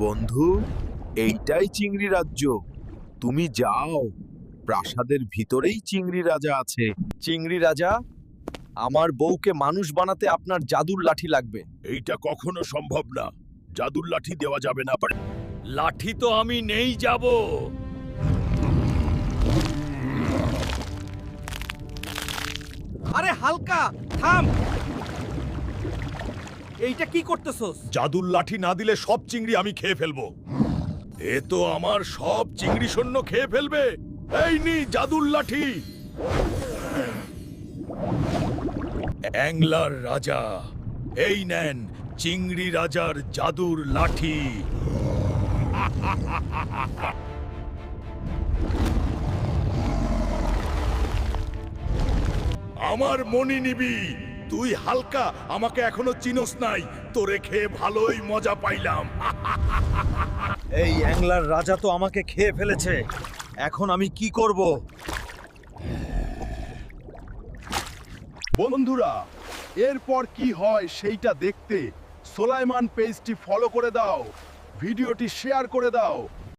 বন্ধু, এইটাই চিংড়ি রাজ্য। তুমি যাও, প্রাসাদের ভিতরেই চিংড়ি রাজা আছে। চিংড়ি রাজা, আমার বউকে মানুষ বানাতে আপনার জাদুর লাঠি লাগবে। এইটা কখনো সম্ভব না, জাদুর লাঠি দেওয়া যাবে না। লাঠি তো আমি নেই যাব। আরে হালকা থাম, এইটা কি করতেছস? জাদুর লাঠি না দিলে সব চিংড়ি আমি খেয়ে ফেলবো। এ তো আমার সব চিংড়ি সৈন্য খেয়ে ফেলবে। এই নি জাদুর লাঠি। অ্যাংলার রাজা, এই নেন চিংড়ি রাজার জাদুর লাঠি। আমার মনি নিবি। তুই হালকা, আমাকে এখনো চিনোস নাই। তোরে খেয়ে ভালোই মজা পাইলাম। এই অ্যাংলার রাজা তো আমাকে খেয়ে ফেলেছে, এখন আমি কি করব? বন্ধুরা, এরপর কি হয় সেইটা দেখতে সুলাইমান পেজটি ফলো করে দাও, ভিডিওটি শেয়ার করে দাও।